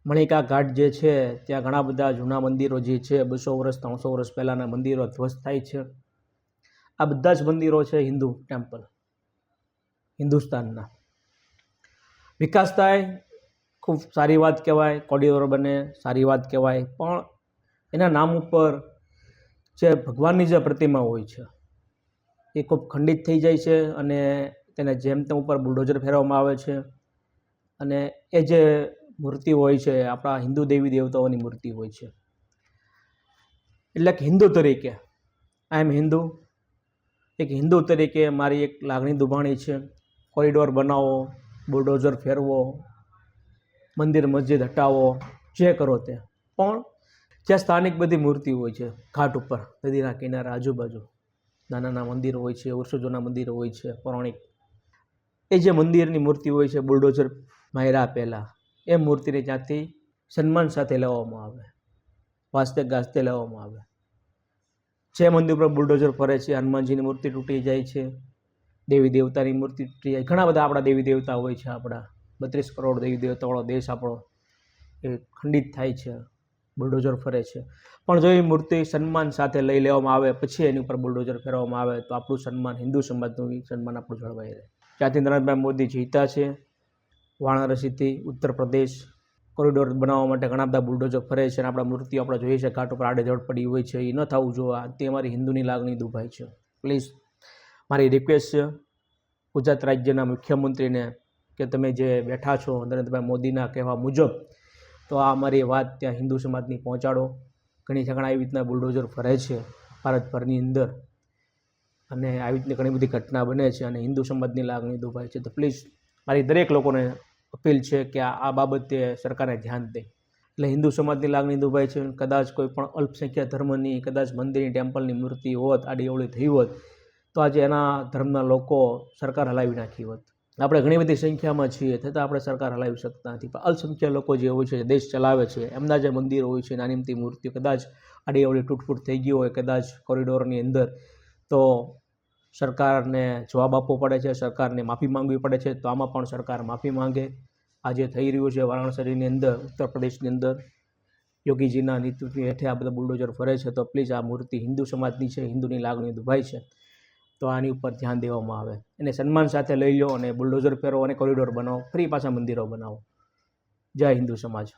મણિકા ઘાટ જે છે ત્યાં ઘણા બધા જૂના મંદિરો જે છે 200 વર્ષ 300 વર્ષ પહેલાંના મંદિરો ધ્વસ્ત થાય છે. આ બધા જ મંદિરો છે હિન્દુ ટેમ્પલ હિન્દુસ્તાનના. વિકાસ થાય ખૂબ સારી વાત કહેવાય, કોરિડોર બને સારી વાત કહેવાય, પણ એના નામ ઉપર જે ભગવાનની જે પ્રતિમા હોય છે એ ખૂબ ખંડિત થઈ જાય છે અને તેને જેમ તેમ ઉપર બુલડોઝર ફેરવવામાં આવે છે. અને એ જે મૂર્તિ હોય છે આપણા હિન્દુ દેવી દેવતાઓની મૂર્તિ હોય છે. એટલે કે હિન્દુ તરીકે આઈ એમ હિન્દુ, એક હિન્દુ તરીકે મારી એક લાગણી દુભાણી છે. કોરિડોર બનાવો, બુલડોઝર ફેરવો, મંદિર મસ્જિદ હટાવો, જે કરો તે, પણ જ્યાં સ્થાનિક બધી મૂર્તિ હોય છે ઘાટ ઉપર નદીના કિનારા આજુબાજુ નાના નાના મંદિરો હોય છે, વર્ષો જૂના મંદિરો હોય છે પૌરાણિક, એ જે મંદિરની મૂર્તિ હોય છે બુલડોઝર માર્યા પહેલાં એ મૂર્તિને ત્યાંથી સન્માન સાથે લેવામાં આવે, વાસ્તે ગાસ્તે લેવામાં આવે. જે મંદિર પર બુલડોઝર ફરે છે હનુમાનજીની મૂર્તિ તૂટી જાય છે, દેવી દેવતાની મૂર્તિ તૂટી જાય, ઘણા બધા આપણા દેવી દેવતા હોય છે. આપણા 32 કરોડ દેવી દેવતાવાળો દેશ આપણો એ ખંડિત થાય છે, બુલડોઝર ફરે છે. પણ જો એ મૂર્તિ સન્માન સાથે લઈ લેવામાં આવે પછી એની ઉપર બુલડોઝર ફેરવવામાં આવે તો આપણું સન્માન, હિન્દુ સમાજનું સન્માન આપણું જળવાઈ રહે. ત્યાંથી નરેન્દ્રભાઈ મોદી જીત્યા છે. વારાણસીથી ઉત્તર પ્રદેશ કોરિડોર બનાવવા માટે ઘણા બધા બુલડોઝર ફરે છે અને આપણા મૂર્તિઓ આપણે જોઈએ છે ઘાટ ઉપર આડેધડ પડી હોય છે. એ ન થવું જોઈએ. તે અમારી હિન્દુની લાગણી દુભાય છે. પ્લીઝ મારી રિક્વેસ્ટ છે ગુજરાત રાજ્યના મુખ્યમંત્રીને કે તમે જે બેઠા છો નરેન્દ્રભાઈ મોદીના કહેવા મુજબ, તો આ અમારી વાત ત્યાં હિન્દુ સમાજની પહોંચાડો. ઘણા એવી રીતના બુલડોઝર ફરે છે ભારતભરની અંદર અને આવી રીતની ઘણી બધી ઘટના બને છે અને હિન્દુ સમાજની લાગણી દુભાય છે. તો પ્લીઝ મારી દરેક લોકોને અપીલ છે કે આ બાબતે સરકારે ધ્યાન દે. એટલે હિન્દુ સમાજની લાગણી દુભાય છે. કદાચ કોઈ પણ અલ્પસંખ્યક ધર્મની કદાચ મંદિરની ટેમ્પલની મૂર્તિ હોત, આડી અવળી થઈ હોત તો આજે એના ધર્મના લોકો સરકાર હલાવી નાખી હોત. આપણે ઘણી બધી સંખ્યામાં છીએ છતાં આપણે સરકાર હલાવી શકતા નથી. પણ અલ્પસંખ્યક લોકો જે હોય છે દેશ ચલાવે છે એમના જે મંદિરો હોય છે નાની મોટી મૂર્તિઓ કદાચ આડી અવળી તૂટફૂટ થઈ ગઈ હોય કદાચ કોરિડોરની અંદર, તો સરકારને જવાબ આપવો પડે છે, સરકારને માફી માંગવી પડે છે. તો આમાં પણ સરકાર માફી માંગે. આ જે થઈ રહ્યું છે વારાણસીની અંદર, ઉત્તર પ્રદેશની અંદર યોગીજીના નેતૃત્વ હેઠે આ બધા બુલડોઝર ફરે છે તો પ્લીઝ આ મૂર્તિ હિન્દુ સમાજની છે, હિન્દુની લાગણી દુભાય છે, તો આની ઉપર ધ્યાન દેવામાં આવે. એને સન્માન સાથે લઈ લો અને બુલડોઝર ફેરવો અને કોરિડોર બનાવો, ફરી પાછા મંદિરો બનાવો. જય હિન્દુ સમાજ.